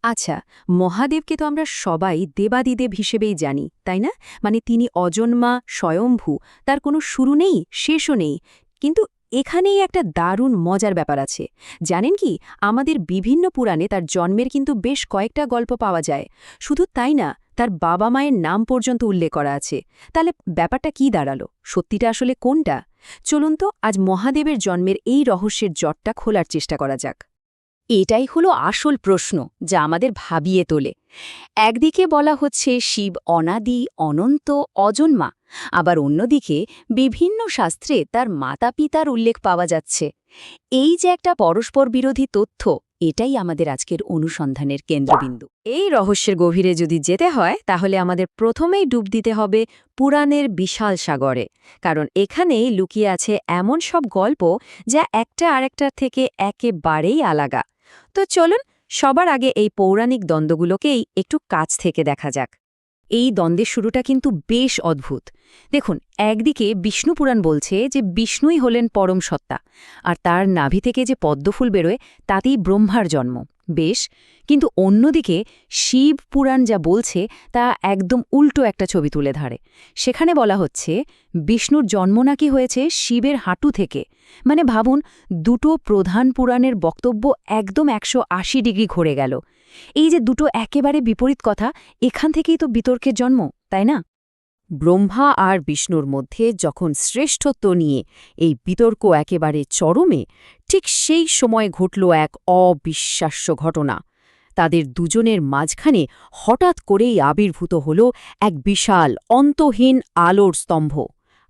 আচ্ছা, মহাদেবকে তো আমরা সবাই দেবাদিদেব হিসেবেই জানি, তাই না? মানে তিনি অজন্মা, স্বয়ম্ভূ, তার কোনো শুরু নেই, শেষও নেই। কিন্তু এখানেই একটা দারুণ মজার ব্যাপার আছে। জানেন কি, আমাদের বিভিন্ন পুরাণে তার জন্মের কিন্তু বেশ কয়েকটা গল্প পাওয়া যায়। শুধু তাই না, তার বাবা মায়ের নাম পর্যন্ত উল্লেখ করা আছে। তাহলে ব্যাপারটা কি দাঁড়ালো? সত্যিটা আসলে কোনটা? চলুন তো আজ মহাদেবের জন্মের এই রহস্যের জটটা খোলার চেষ্টা করা যাক। এটাই হলো আসল প্রশ্ন যা আমাদের ভাবিয়ে তোলে। একদিকে বলা হচ্ছে শিব অনাদি অনন্ত অজন্মা, আবার অন্যদিকে বিভিন্ন শাস্ত্রে তার মাতা পিতার উল্লেখ পাওয়া যাচ্ছে। এই যে একটা পরস্পর বিরোধী তথ্য, এটাই আমাদের আজকের অনুসন্ধানের কেন্দ্রবিন্দু। এই রহস্যের গভীরে যদি যেতে হয় তাহলে আমাদের প্রথমেই ডুব দিতে হবে পুরাণের বিশাল সাগরে, কারণ এখানেই লুকিয়ে আছে এমন সব গল্প যা একটা আরেকটার থেকে একেবারেই আলাদা। তো চলুন সবার আগে এই পৌরাণিক দ্বন্দ্বগুলোকেই একটু কাছ থেকে দেখা যাক। এই দ্বন্দ্বের শুরুটা কিন্তু বেশ অদ্ভুত। দেখুন, একদিকে বিষ্ণু পুরাণ বলছে যে বিষ্ণুই হলেন পরম সত্তা, আর তার নাভি থেকে যে পদ্মফুল বেরোয় তাতেই ব্রহ্মার জন্ম। বেশ, কিন্তু অন্যদিকে শিব পুরাণ যা বলছে তা একদম উল্টো একটা ছবি তুলে ধরে। সেখানে বলা হচ্ছে বিষ্ণুর জন্ম নাকি হয়েছে শিবের হাঁটু থেকে। মানে ভাবুন, দুটো প্রধান পুরাণের বক্তব্য একদম 180 ডিগ্রি ঘুরে গেল। এই যে দুটো একেবারে বিপরীত কথা, এখান থেকেই তো বিতর্কের জন্ম, তাই না? ব্রহ্মা আর বিষ্ণুর মধ্যে যখন শ্রেষ্ঠত্ব নিয়ে এই বিতর্ক একেবারে চরমে, ঠিক সেই সময় ঘটল এক অবিশ্বাস্য ঘটনা। তাদের দুজনের মাঝখানে হঠাৎ করেই আবির্ভূত হল এক বিশাল অন্তহীন আলোর স্তম্ভ,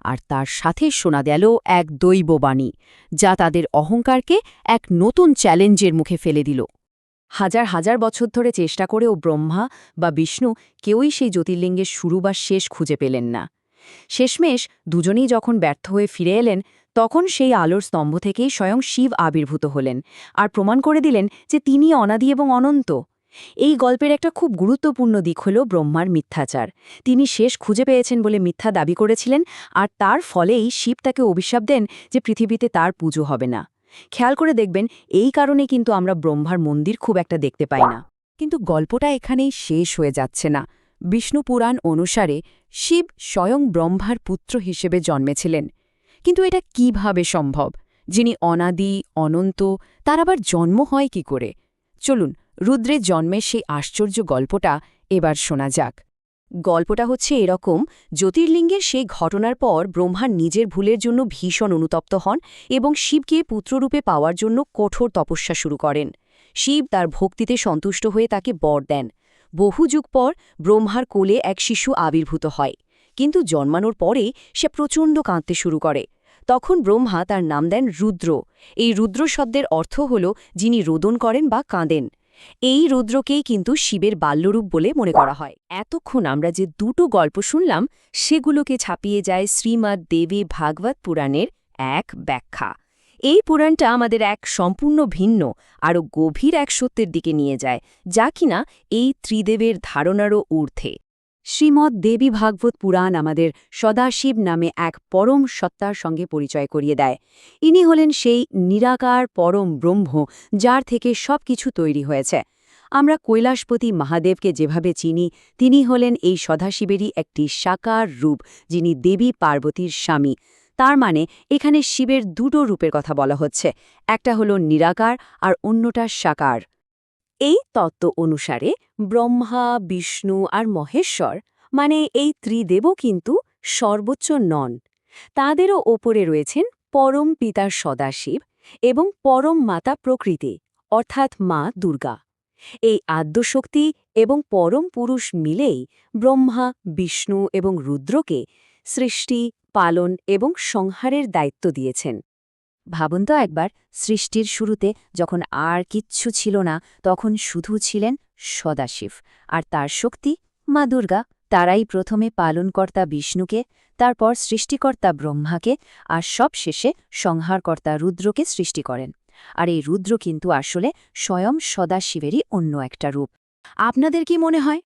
আর তার সাথে শোনা গেল এক দৈববাণী, যা তাদের অহংকারকে এক নতুন চ্যালেঞ্জের মুখে ফেলে দিল। হাজার হাজার বছর ধরে চেষ্টা করেও ব্রহ্মা বা বিষ্ণু কেউই সেই জ্যোতির্লিঙ্গের শুরু বা শেষ খুঁজে পেলেন না। শেষমেশ দুজনেই যখন ব্যর্থ হয়ে ফিরে এলেন, তখন সেই আলোর স্তম্ভ থেকেই স্বয়ং শিব আবির্ভূত হলেন আর প্রমাণ করে দিলেন যে তিনি অনাদি এবং অনন্ত। এই গল্পের একটা খুব গুরুত্বপূর্ণ দিক হল ব্রহ্মার মিথ্যাচার। তিনি শেষ খুঁজে পেয়েছেন বলে মিথ্যা দাবি করেছিলেন, আর তার ফলেই শিব তাকে অভিশাপ দেন যে পৃথিবীতে তার পুজো হবে না। খেয়াল করে দেখবেন, এই কারণে কিন্তু আমরা ব্রহ্মার মন্দির খুব একটা দেখতে পাই না। কিন্তু গল্পটা এখানেই শেষ হয়ে যাচ্ছে না। বিষ্ণু পুরাণ অনুসারে শিব স্বয়ং ব্রহ্মার পুত্র হিসেবে জন্মেছিলেন। কিন্তু এটা কিভাবে সম্ভব? যিনি অনাদি অনন্ত, তার আবার জন্ম হয় কি করে? চলুন রুদ্রের জন্মের সেই আশ্চর্য গল্পটা এবার শোনা যাক। গল্পটা হচ্ছে এরকম: জ্যোতির্লিঙ্গের সেই ঘটনার পর ব্রহ্মা নিজের ভুলের জন্য ভীষণ অনুতপ্ত হন এবং শিবকে পুত্ররূপে পাওয়ার জন্য কঠোর তপস্যা শুরু করেন। শিব তার ভক্তিতে সন্তুষ্ট হয়ে তাকে বর দেন। বহু যুগ পর ব্রহ্মার কোলে এক শিশু আবির্ভূত হয়, কিন্তু জন্মানোর পরে সে প্রচণ্ড কাঁদতে শুরু করে। তখন ব্রহ্মা তার নাম দেন রুদ্র। এই রুদ্র শব্দের অর্থ হল যিনি রোদন করেন বা কাঁদেন। এই রুদ্রকেই কিন্তু শিবের বাল্যরূপ বলে মনে করা হয়। এতক্ষণ আমরা যে দুটো গল্প শুনলাম, সেগুলোকে ছাপিয়ে যায় শ্রীমদ্ দেবী ভাগবত পুরাণের এক ব্যাখ্যা। এই পুরাণটা আমাদের এক সম্পূর্ণ ভিন্ন, আরও গভীর এক সত্যের দিকে নিয়ে যায়, যা কিনা এই ত্রিদেবের ধারণারও ঊর্ধ্বে। শ্রীমদ্ দেবী ভাগবত পুরাণ আমাদের সদাশিব নামে এক পরম সত্তার সঙ্গে পরিচয় করিয়ে দেয়। ইনি হলেন সেই নিরাকার পরম ব্রহ্ম, যার থেকে সব কিছু তৈরি হয়েছে। আমরা কৈলাসপতি মহাদেবকে যেভাবে চিনি, তিনি হলেন এই সদাশিবেরই একটি সাকার রূপ, যিনি দেবী পার্বতীর স্বামী। তার মানে এখানে শিবের দুটো রূপের কথা বলা হচ্ছে, একটা হলো নিরাকার আর অন্যটা সাকার। এই তত্ত্ব অনুসারে ব্রহ্মা, বিষ্ণু আর মহেশ্বর, মানে এই ত্রিদেবও কিন্তু সর্বোচ্চ নন। তাঁদেরও ওপরে রয়েছেন পরম পিতার সদাশিব এবং পরম মাতা প্রকৃতি, অর্থাৎ মা দুর্গা। এই আদ্যশক্তি এবং পরম পুরুষ মিলেই ব্রহ্মা, বিষ্ণু এবং রুদ্রকে সৃষ্টি, পালন এবং সংহারের দায়িত্ব দিয়েছেন। ভাবুন তো একবার, সৃষ্টির শুরুতে যখন আর কিচ্ছু ছিল না, তখন শুধু ছিলেন সদাশিব আর তার শক্তি মা দুর্গা। তারাই প্রথমে পালনকর্তা বিষ্ণুকে, তারপর সৃষ্টিকর্তা ব্রহ্মাকে, আর সবশেষে সংহারকর্তা রুদ্রকে সৃষ্টি করেন। আর এই রুদ্র কিন্তু আসলে স্বয়ং সদাশিবেরই অন্য একটা রূপ। আপনাদের কি মনে হয়,